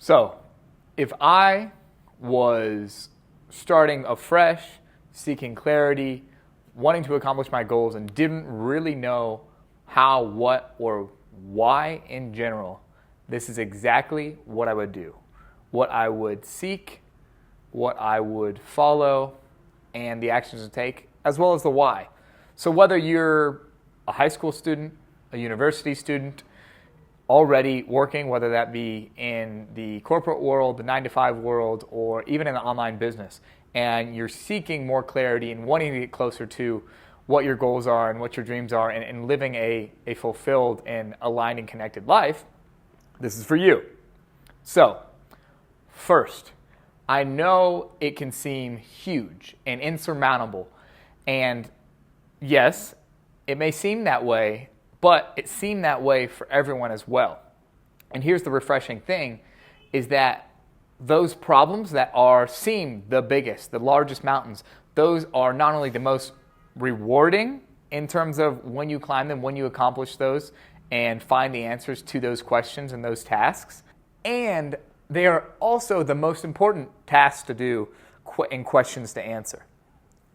So, if I was starting afresh, seeking clarity, wanting to accomplish my goals, and didn't really know how, what, or why in general, this is exactly what I would do. What I would seek, what I would follow, and the actions to take, as well as the why. So whether you're a high school student, a university student, already working, whether that be in the corporate world, the 9-to-5 world, or even in the online business, and you're seeking more clarity and wanting to get closer to what your goals are and what your dreams are, and living a fulfilled and aligned and connected life, this is for you. So, first, I know it can seem huge and insurmountable, and yes, it may seem that way, but it seemed that way for everyone as well. And here's the refreshing thing, is that those problems that seem the biggest, the largest mountains, those are not only the most rewarding in terms of when you climb them, when you accomplish those and find the answers to those questions and those tasks, and they are also the most important tasks to do and questions to answer,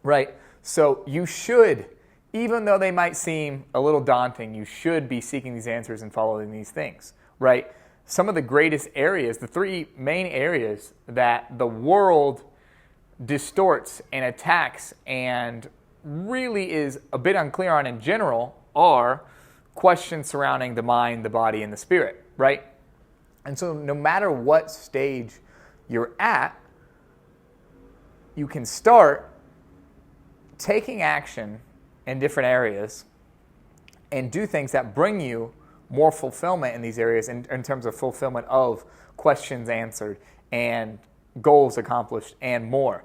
right? So you should, even though they might seem a little daunting, you should be seeking these answers and following these things, right? Some of the greatest areas, the three main areas that the world distorts and attacks and really is a bit unclear on in general, are questions surrounding the mind, the body, and the spirit, right? And so no matter what stage you're at, you can start taking action in different areas and do things that bring you more fulfillment in these areas in terms of fulfillment of questions answered and goals accomplished and more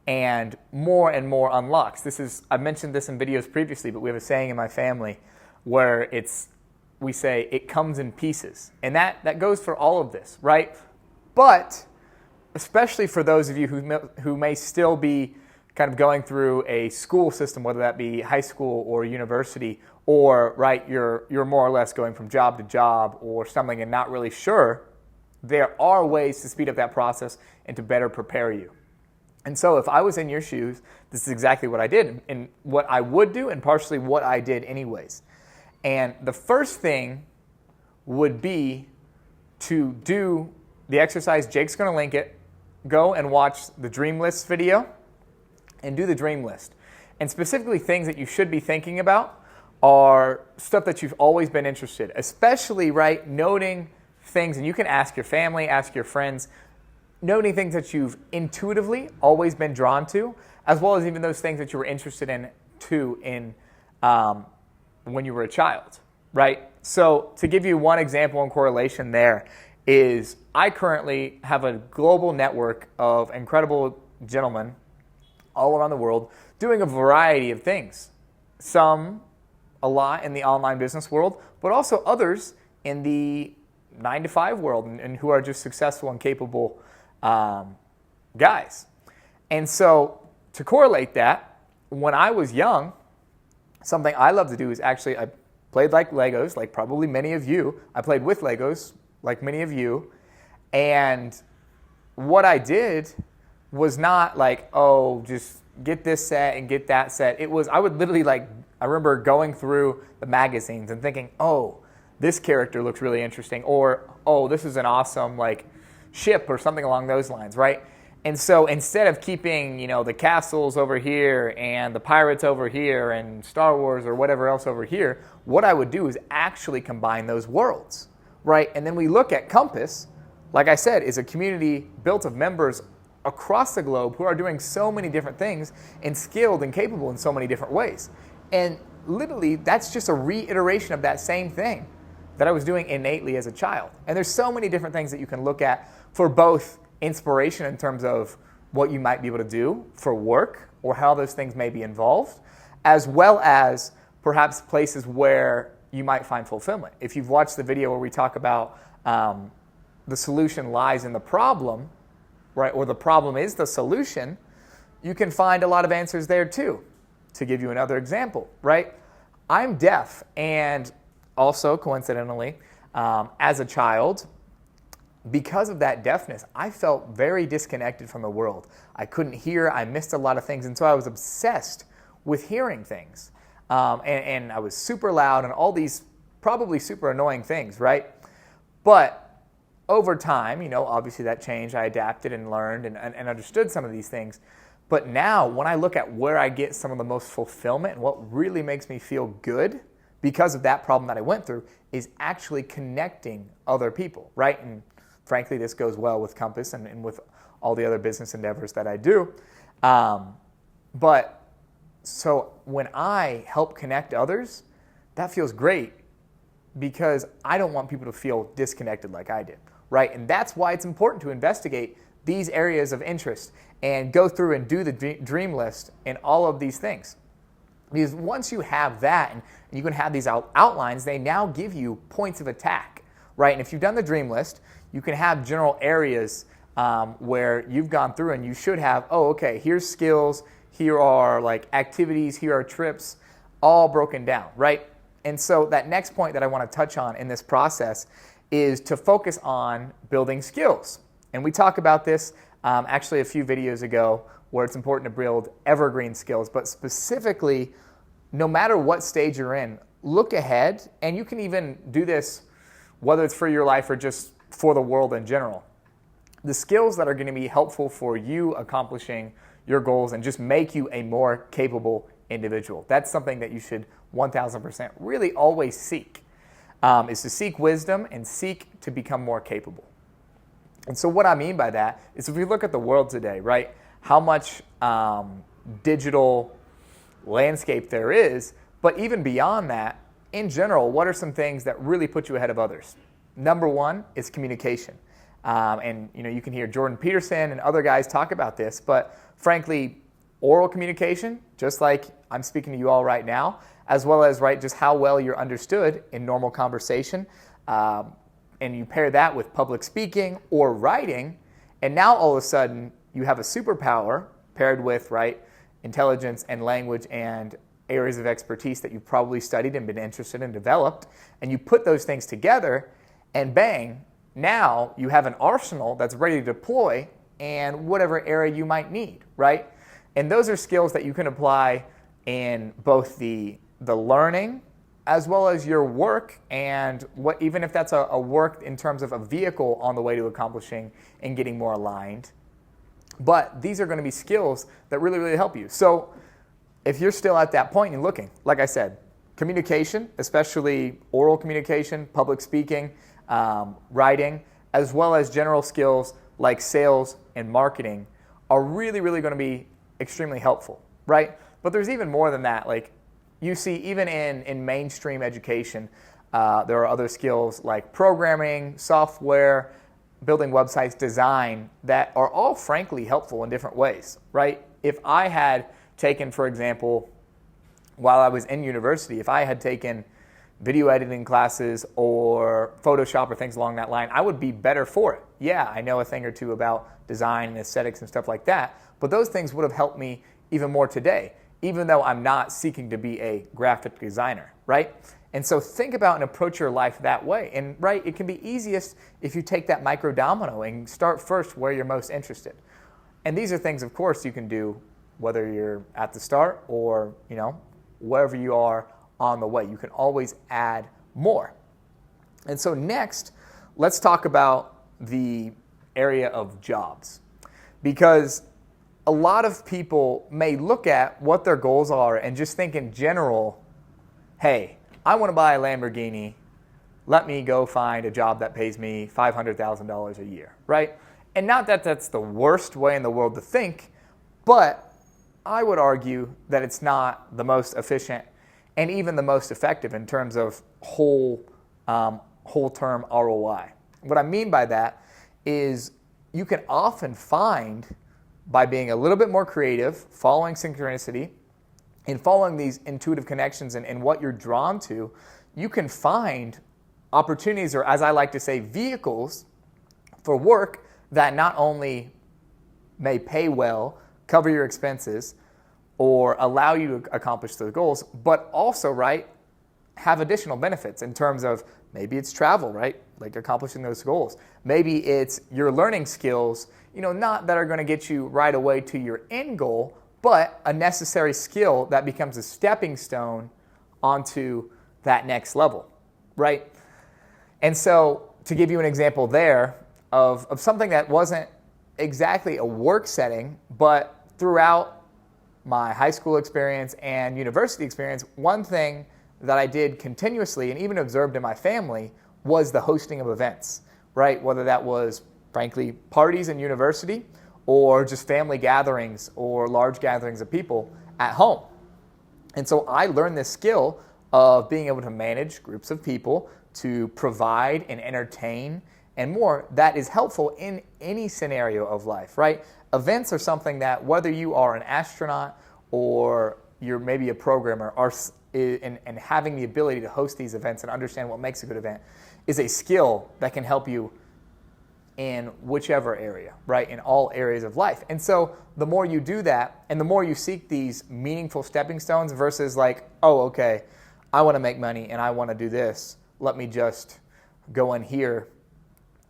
unlocks. I've mentioned this in videos previously, but we have a saying in my family where we say it comes in pieces, and that goes for all of this, right? But especially for those of you who may still be kind of going through a school system, whether that be high school or university, or right, you're more or less going from job to job or something and not really sure, there are ways to speed up that process and to better prepare you. And so if I was in your shoes, this is exactly what I did and what I would do and partially what I did anyways. And the first thing would be to do the exercise. Jake's going to link it. Go and watch the Dream List video and do the dream list. And specifically things that you should be thinking about are stuff that you've always been interested, especially, right, noting things, and you can ask your family, ask your friends, noting things that you've intuitively always been drawn to, as well as even those things that you were interested in too when you were a child, right? So to give you one example and correlation there is I currently have a global network of incredible gentlemen all around the world doing a variety of things. Some a lot in the online business world, but also others in the 9-to-5 world and who are just successful and capable guys. And so to correlate that, when I was young, something I love to do is actually I played like Legos, like probably many of you. I played with Legos, like many of you. And what I did was not like, oh, just get this set and get that set. It was, I would literally I remember going through the magazines and thinking, oh, this character looks really interesting, or, oh, this is an awesome ship or something along those lines, right? And so instead of keeping, the castles over here and the pirates over here and Star Wars or whatever else over here, what I would do is actually combine those worlds, right? And then we look at Compass, like I said, is a community built of members across the globe who are doing so many different things and skilled and capable in so many different ways. And literally, that's just a reiteration of that same thing that I was doing innately as a child. And there's so many different things that you can look at for both inspiration in terms of what you might be able to do for work or how those things may be involved, as well as perhaps places where you might find fulfillment. If you've watched the video where we talk about the solution lies in the problem, right, or the problem is the solution, you can find a lot of answers there too. To give you another example, right? I'm deaf, and also coincidentally, as a child, because of that deafness, I felt very disconnected from the world. I couldn't hear, I missed a lot of things, and so I was obsessed with hearing things. And I was super loud and all these probably super annoying things, right? But over time, obviously that changed. I adapted and learned and understood some of these things. But now when I look at where I get some of the most fulfillment and what really makes me feel good because of that problem that I went through is actually connecting other people, right? And frankly, this goes well with Compass and with all the other business endeavors that I do. But so when I help connect others, that feels great because I don't want people to feel disconnected like I did, right? And that's why it's important to investigate these areas of interest and go through and do the dream list and all of these things. Because once you have that and you can have these outlines, they now give you points of attack, right? And if you've done the dream list, you can have general areas where you've gone through and you should have, okay, here's skills, here are like activities, here are trips, all broken down, right? And so that next point that I want to touch on in this process is to focus on building skills. And we talk about this actually a few videos ago where it's important to build evergreen skills, but specifically, no matter what stage you're in, look ahead, and you can even do this whether it's for your life or just for the world in general. The skills that are going to be helpful for you accomplishing your goals and just make you a more capable individual. That's something that you should 1000% really always seek, is to seek wisdom and seek to become more capable. And so what I mean by that is if we look at the world today, right, how much digital landscape there is, but even beyond that, in general, what are some things that really put you ahead of others? Number one is communication. And you can hear Jordan Peterson and other guys talk about this, but frankly, oral communication, just like I'm speaking to you all right now, as well as just how well you're understood in normal conversation, and you pair that with public speaking or writing, and now all of a sudden you have a superpower paired with intelligence and language and areas of expertise that you've probably studied and been interested in, developed, and you put those things together, and bang, now you have an arsenal that's ready to deploy in whatever area you might need, right? And those are skills that you can apply in both the learning as well as your work, and even if that's a work in terms of a vehicle on the way to accomplishing and getting more aligned. But these are going to be skills that really, really help you. So if you're still at that point and looking, like I said, communication, especially oral communication, public speaking, writing, as well as general skills like sales and marketing are really, really going to be extremely helpful, right? But there's even more than that. Like you see, even in mainstream education, there are other skills like programming, software, building websites, design, that are all frankly helpful in different ways, right? If I had taken, for example, while I was in university, if I had taken video editing classes or Photoshop or things along that line, I would be better for it. Yeah, I know a thing or two about design and aesthetics and stuff like that, but those things would have helped me even more today, even though I'm not seeking to be a graphic designer, right? And so think about and approach your life that way. And it can be easiest if you take that micro domino and start first where you're most interested. And these are things, of course, you can do whether you're at the start or, wherever you are on the way. You can always add more. And so next, let's talk about the area of jobs. Because a lot of people may look at what their goals are and just think in general, hey, I want to buy a Lamborghini. Let me go find a job that pays me $500,000 a year, right? And not that that's the worst way in the world to think, but I would argue that it's not the most efficient and even the most effective in terms of whole term ROI. What I mean by that is you can often find, by being a little bit more creative, following synchronicity, and following these intuitive connections and what you're drawn to, you can find opportunities, or as I like to say, vehicles for work that not only may pay well, cover your expenses, or allow you to accomplish those goals, but also, have additional benefits in terms of Maybe it's travel, right? Like accomplishing those goals. Maybe it's your learning skills, not that are going to get you right away to your end goal, but a necessary skill that becomes a stepping stone onto that next level, right? And so to give you an example there of something that wasn't exactly a work setting, but throughout my high school experience and university experience, one thing that I did continuously and even observed in my family was the hosting of events, right? Whether that was, frankly, parties in university or just family gatherings or large gatherings of people at home. And so I learned this skill of being able to manage groups of people, to provide and entertain and more that is helpful in any scenario of life, right? Events are something that whether you are an astronaut or you're maybe a programmer, and having the ability to host these events and understand what makes a good event is a skill that can help you in whichever area, right? In all areas of life. And so the more you do that and the more you seek these meaningful stepping stones versus like, oh, okay, I want to make money and I want to do this. Let me just go in here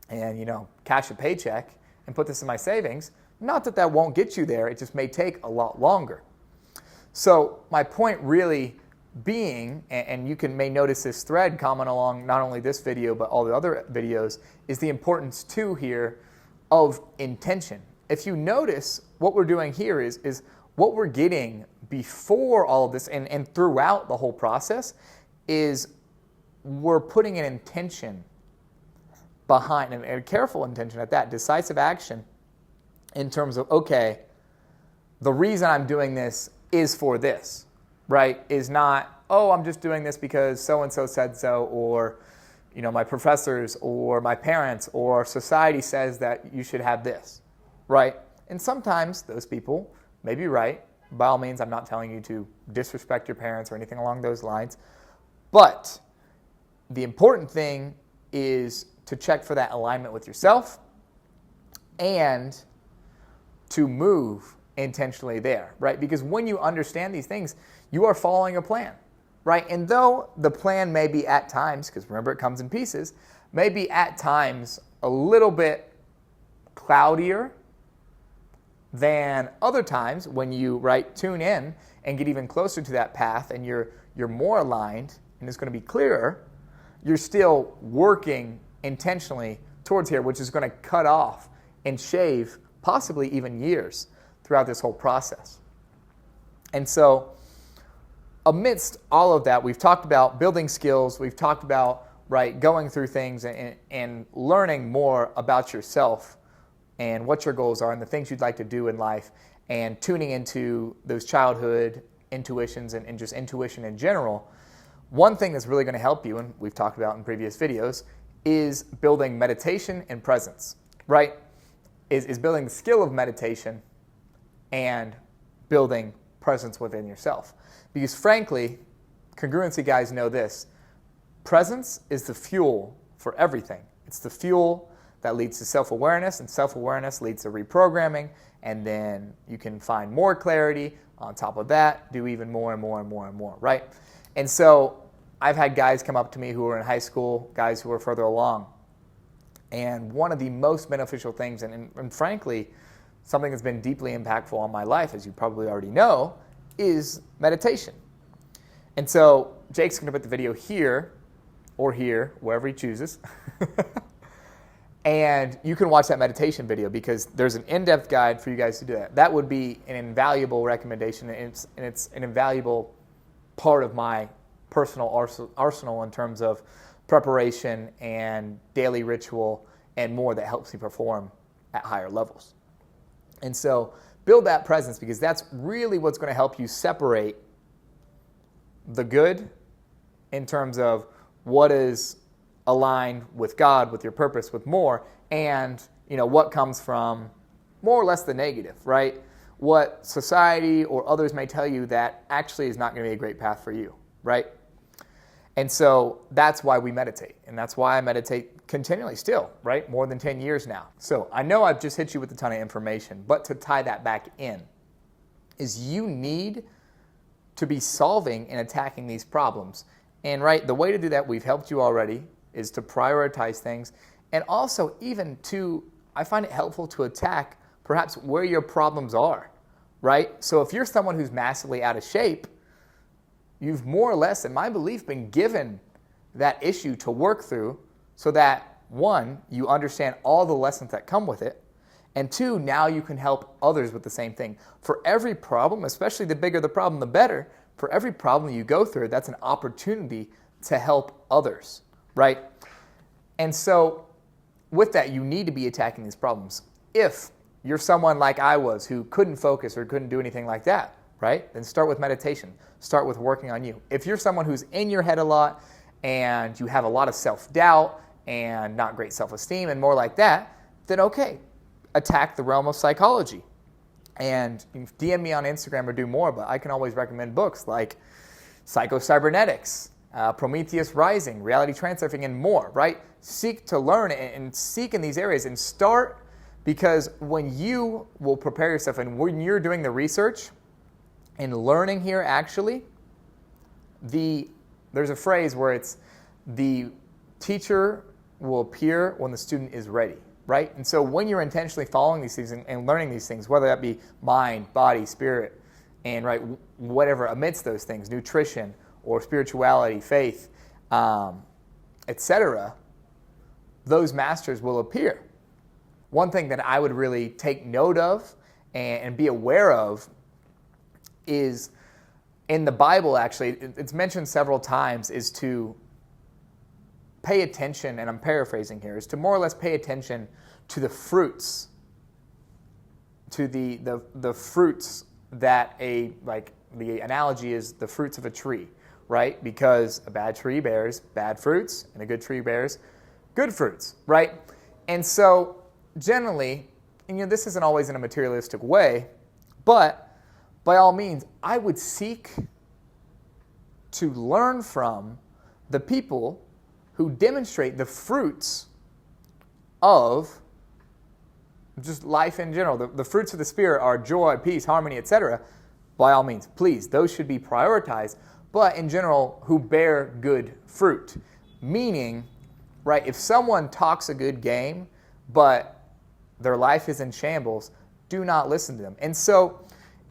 and, cash a paycheck and put this in my savings. Not that that won't get you there. It just may take a lot longer. So my point really being, and you may notice this thread common along not only this video but all the other videos, is the importance too here of intention. If you notice, what we're doing here is what we're getting before all of this and throughout the whole process is we're putting an intention behind, and a careful intention at that, decisive action in terms of, okay, the reason I'm doing this is for this, right? Is not, oh, I'm just doing this because so-and-so said so, or, my professors or my parents or society says that you should have this, right? And sometimes those people may be right. By all means, I'm not telling you to disrespect your parents or anything along those lines. But the important thing is to check for that alignment with yourself and to move intentionally there, right? Because when you understand these things, you are following a plan, right? And though the plan may be at times, because remember it comes in pieces, may be at times a little bit cloudier than other times when you, tune in and get even closer to that path and you're more aligned and it's going to be clearer, you're still working intentionally towards here, which is going to cut off and shave possibly even years throughout this whole process. And so amidst all of that, we've talked about building skills, we've talked about going through things and learning more about yourself and what your goals are and the things you'd like to do in life, and tuning into those childhood intuitions and just intuition in general. One thing that's really going to help you, and we've talked about in previous videos, is building meditation and presence, right? Is building the skill of meditation and building presence within yourself. Because frankly, congruency guys know this, presence is the fuel for everything. It's the fuel that leads to self-awareness, and self-awareness leads to reprogramming, and then you can find more clarity. On top of that, do even more and more and more and more, right? And so I've had guys come up to me who are in high school, guys who are further along, and one of the most beneficial things, and frankly, something that's been deeply impactful on my life, as you probably already know, is meditation. And so Jake's going to put the video here, or here, wherever he chooses. And you can watch that meditation video because there's an in-depth guide for you guys to do that. That would be an invaluable recommendation, and it's an invaluable part of my personal arsenal in terms of preparation and daily ritual and more that helps me perform at higher levels. And so build that presence, because that's really what's going to help you separate the good in terms of what is aligned with God, with your purpose, with more, and what comes from more or less the negative, right? What society or others may tell you that actually is not going to be a great path for you, right? And so that's why we meditate, and that's why I meditate continually still, right? More than 10 years now. So I know I've just hit you with a ton of information, but to tie that back in is you need to be solving and attacking these problems. And the way to do that, we've helped you already, is to prioritize things. And also even I find it helpful to attack perhaps where your problems are, right? So if you're someone who's massively out of shape, you've more or less, in my belief, been given that issue to work through so that, one, you understand all the lessons that come with it, and two, now you can help others with the same thing. For every problem, especially the bigger the problem, the better, for every problem you go through, that's an opportunity to help others, right? And so with that, you need to be attacking these problems. If you're someone like I was who couldn't focus or couldn't do anything like that, right? Then start with meditation. Start with working on you. If you're someone who's in your head a lot and you have a lot of self-doubt and not great self-esteem and more like that, then okay, attack the realm of psychology. And DM me on Instagram or do more, but I can always recommend books like Psycho-Cybernetics, Prometheus Rising, Reality Transurfing, and more, right? Seek to learn and seek in these areas and start, because when you will prepare yourself and when you're doing the research and learning here, actually, there's a phrase where it's the teacher will appear when the student is ready, right? And so when you're intentionally following these things and learning these things, whether that be mind, body, spirit, and right, whatever amidst those things, nutrition or spirituality, faith, etc., those masters will appear. One thing that I would really take note of and be aware of is in the Bible, actually, it's mentioned several times, is to pay attention, and I'm paraphrasing here, is to more or less pay attention to the fruits, to the fruits that the analogy is the fruits of a tree, right? Because a bad tree bears bad fruits, and a good tree bears good fruits, right? And so generally, and this isn't always in a materialistic way, but by all means, I would seek to learn from the people who demonstrate the fruits of just life in general. The fruits of the Spirit are joy, peace, harmony, etc. By all means, please, those should be prioritized, but in general, who bear good fruit. Meaning, right, if someone talks a good game, but their life is in shambles, do not listen to them. And so,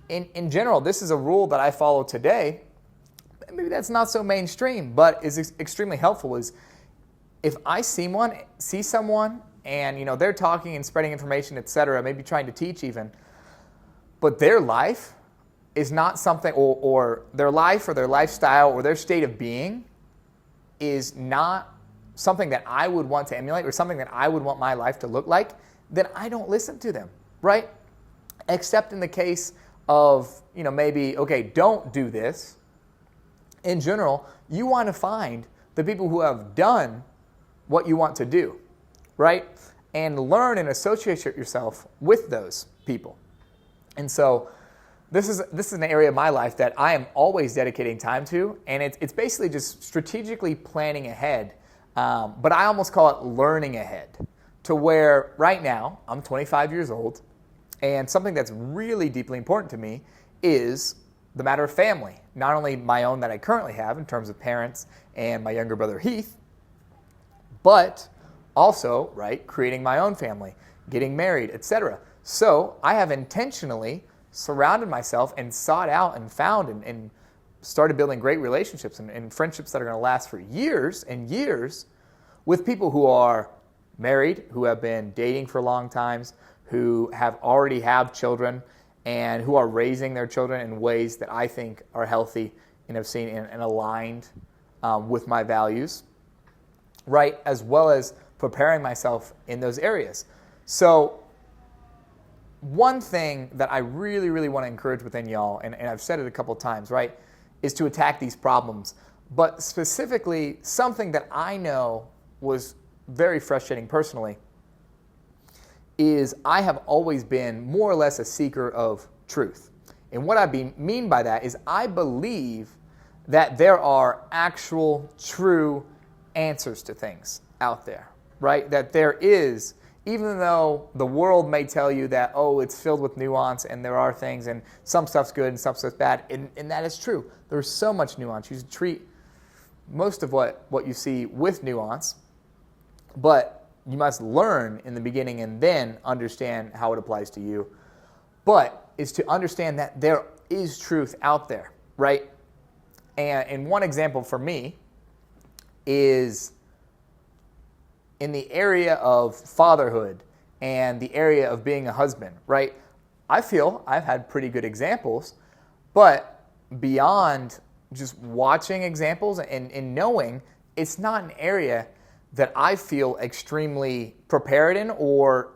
in general, this is a rule that I follow today. Maybe that's not so mainstream, but is extremely helpful. Is if I see someone and they're talking and spreading information, etc., maybe trying to teach even, but their life is not something, or their life or their lifestyle or their state of being is not something that I would want to emulate or something that I would want my life to look like, then I don't listen to them, right? Except in the case of, maybe, okay, don't do this. In general, you want to find the people who have done what you want to do, right? And learn and associate yourself with those people. And so this is an area of my life that I am always dedicating time to, and it's basically just strategically planning ahead, but I almost call it learning ahead, to where right now I'm 25 years old, and something that's really deeply important to me is the matter of family. Not only my own that I currently have in terms of parents and my younger brother Heath, but also, right, creating my own family, getting married, etc. So I have intentionally surrounded myself and sought out and found and started building great relationships and friendships that are going to last for years and years with people who are married, who have been dating for long times, who already have children, and who are raising their children in ways that I think are healthy and have seen and aligned with my values, right? As well as preparing myself in those areas. So one thing that I really, really want to encourage within y'all, and I've said it a couple of times, right, is to attack these problems. But specifically, something that I know was very frustrating personally is I have always been more or less a seeker of truth. And what I mean by that is I believe that there are actual, true answers to things out there, right? That there is, even though the world may tell you that, oh, it's filled with nuance and there are things and some stuff's good and some stuff's bad, and that is true. There's so much nuance. You should treat most of what you see with nuance. But you must learn in the beginning and then understand how it applies to you. But is to understand that there is truth out there, right? And one example for me is in the area of fatherhood and the area of being a husband, right? I feel I've had pretty good examples, but beyond just watching examples and knowing, it's not an area that I feel extremely prepared in, or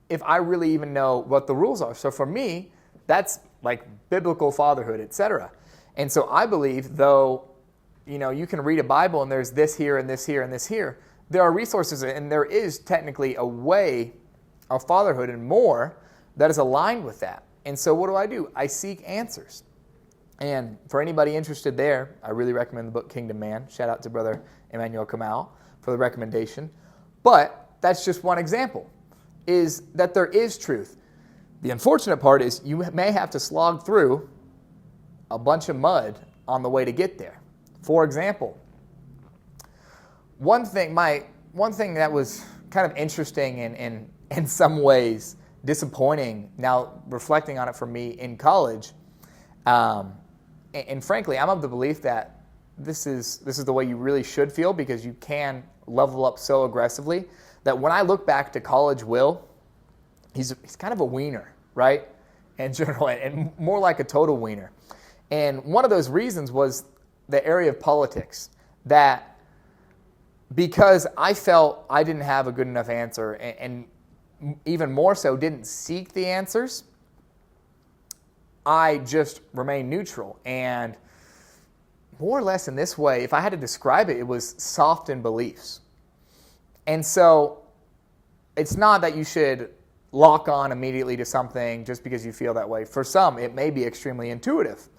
if I really even know what the rules are. So for me, that's like biblical fatherhood, etc. And so I believe, though, you can read a Bible and there's this here and this here and this here, there are resources and there is technically a way of fatherhood and more that is aligned with that. And so what do? I seek answers. And for anybody interested there, I really recommend the book Kingdom Man. Shout out to Brother Emmanuel Kamal for the recommendation. But that's just one example, is that there is truth. The unfortunate part is you may have to slog through a bunch of mud on the way to get there. For example, one thing that was kind of interesting and in some ways disappointing, now reflecting on it for me in college, and frankly, I'm of the belief that this is the way you really should feel, because you can level up so aggressively that when I look back to college Will, he's kind of a wiener, right? In general, and more like a total wiener. And one of those reasons was the area of politics, that because I felt I didn't have a good enough answer, and even more so didn't seek the answers, I just remained neutral. And more or less in this way, if I had to describe it, it was soft in beliefs. And so it's not that you should lock on immediately to something just because you feel that way. For some, it may be extremely intuitive.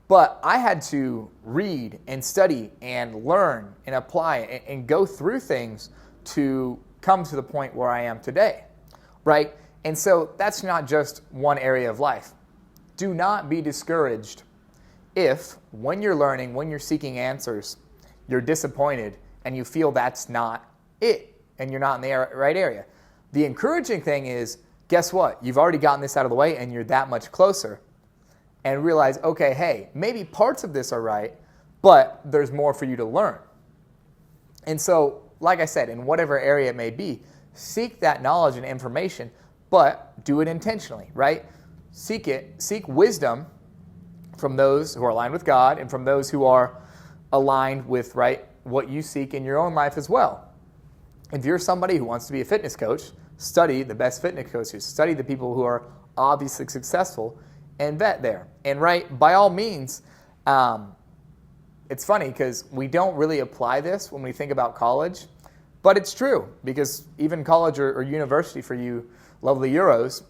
But I had to read and study and learn and apply and go through things to come to the point where I am today, right? And so that's not just one area of life. Do not be discouraged if, when you're learning, when you're seeking answers, you're disappointed and you feel that's not it and you're not in the right area. The encouraging thing is, guess what? You've already gotten this out of the way and you're that much closer. And realize, okay, hey, maybe parts of this are right, but there's more for you to learn. And so, like I said, in whatever area it may be, seek that knowledge and information, but do it intentionally, right? Seek wisdom from those who are aligned with God and from those who are aligned with, right, what you seek in your own life as well. If you're somebody who wants to be a fitness coach, study the best fitness coaches, study the people who are obviously successful, and vet there. And right, by all means, it's funny because we don't really apply this when we think about college, but it's true, because even college or university for you lovely Euros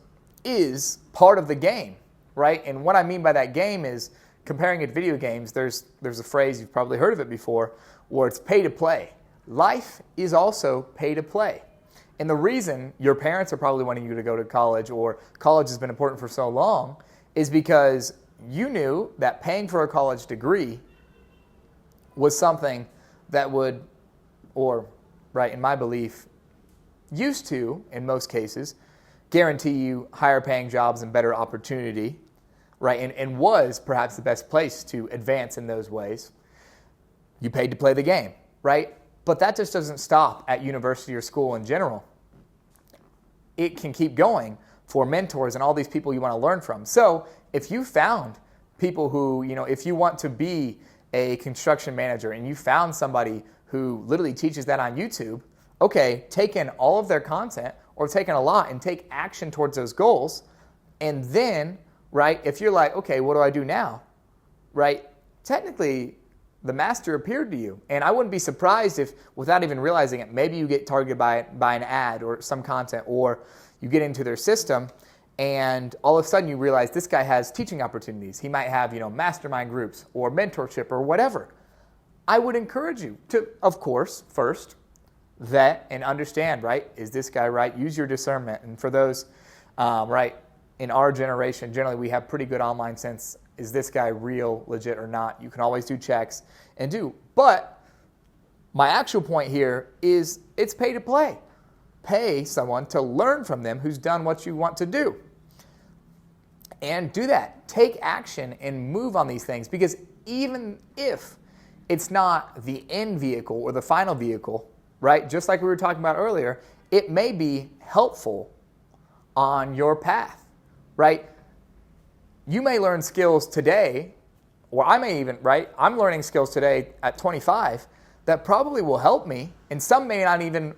is part of the game, right? And what I mean by that game is, comparing it to video games, there's a phrase, you've probably heard of it before, where it's pay to play. Life is also pay to play. And the reason your parents are probably wanting you to go to college, or college has been important for so long, is because you knew that paying for a college degree was something that would, or, right, in my belief, used to, in most cases, guarantee you higher paying jobs and better opportunity, right, and was perhaps the best place to advance in those ways. You paid to play the game, right? But that just doesn't stop at university or school in general. It can keep going for mentors and all these people you want to learn from. So if you found people who, if you want to be a construction manager and you found somebody who literally teaches that on YouTube, okay, take in all of their content, or take in a lot and take action towards those goals. And then, right, if you're like, okay, what do I do now? Right, technically the master appeared to you. And I wouldn't be surprised if, without even realizing it, maybe you get targeted by an ad or some content, or you get into their system and all of a sudden you realize this guy has teaching opportunities. He might have, mastermind groups or mentorship or whatever. I would encourage you to, of course, first vet and understand, right, is this guy right? Use your discernment. And for those, right, in our generation, generally we have pretty good online sense. Is this guy real, legit, or not? You can always do checks and do. But my actual point here is it's pay to play. Pay someone to learn from them who's done what you want to do. And do that. Take action and move on these things, because even if it's not the end vehicle or the final vehicle, right? Just like we were talking about earlier, it may be helpful on your path, right? You may learn skills today, or I may even, right? I'm learning skills today at 25 that probably will help me, and some may not even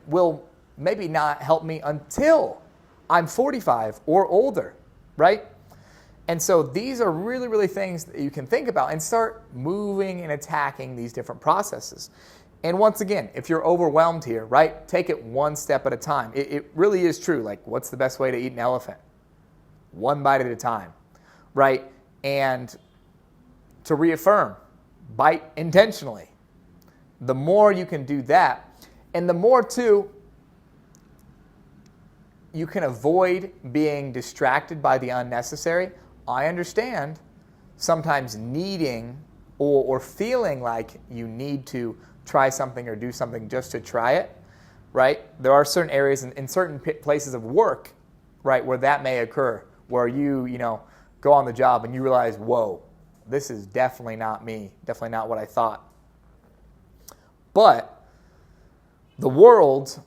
maybe not help me until I'm 45 or older, right? And so these are really, really things that you can think about and start moving and attacking these different processes. And once again, if you're overwhelmed here, right, take it one step at a time. It really is true. Like, what's the best way to eat an elephant? One bite at a time, right? And to reaffirm, bite intentionally. The more you can do that, and the more too, you can avoid being distracted by the unnecessary. I understand sometimes needing or feeling like you need to try something or do something just to try it, right? There are certain areas in certain places of work, right, where that may occur, where you go on the job and you realize, whoa, this is definitely not me, definitely not what I thought. But the world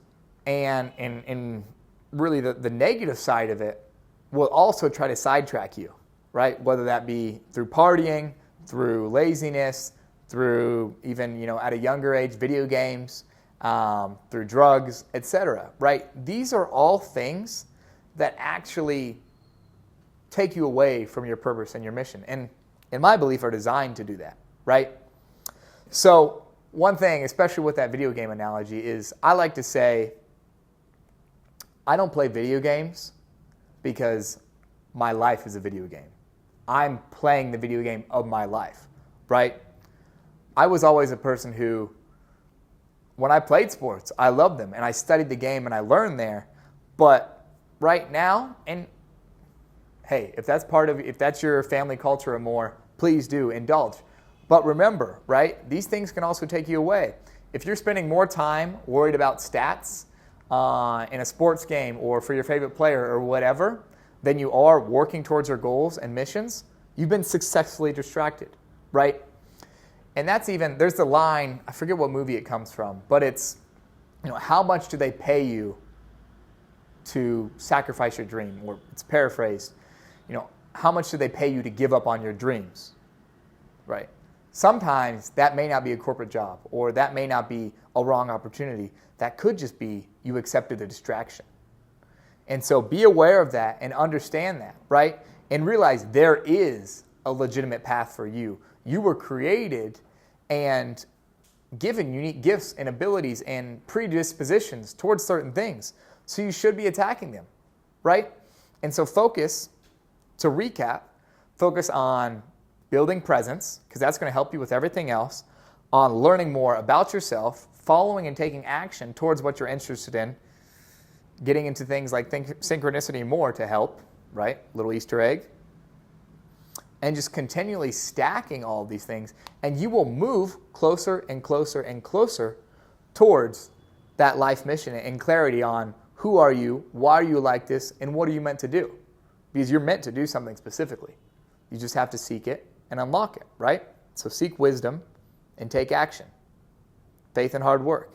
and really the negative side of it will also try to sidetrack you, right? Whether that be through partying, through laziness, through even, at a younger age, video games, through drugs, etc., right? These are all things that actually take you away from your purpose and your mission, and in my belief are designed to do that, right? So one thing, especially with that video game analogy, is I like to say I don't play video games because my life is a video game. I'm playing the video game of my life, right? I was always a person who, when I played sports, I loved them and I studied the game and I learned there. But right now, and hey, if that's your family culture or more, please do indulge. But remember, right, these things can also take you away. If you're spending more time worried about stats in a sports game or for your favorite player or whatever, than you are working towards your goals and missions, you've been successfully distracted, right? And there's the line, I forget what movie it comes from, but it's, how much do they pay you to sacrifice your dream? Or it's paraphrased, how much do they pay you to give up on your dreams, right? Sometimes that may not be a corporate job, or that may not be a wrong opportunity. That could just be you accepted a distraction. And so be aware of that and understand that, right? And realize there is a legitimate path for you. You were created and given unique gifts and abilities and predispositions towards certain things. So you should be attacking them, right? And so to recap, focus on building presence, because that's going to help you with everything else, on learning more about yourself, following and taking action towards what you're interested in, getting into things like synchronicity more to help, right? Little Easter egg. And just continually stacking all of these things, and you will move closer and closer and closer towards that life mission and clarity on who are you, why are you like this, and what are you meant to do? Because you're meant to do something specifically. You just have to seek it and unlock it, right? So seek wisdom and take action. Faith and hard work.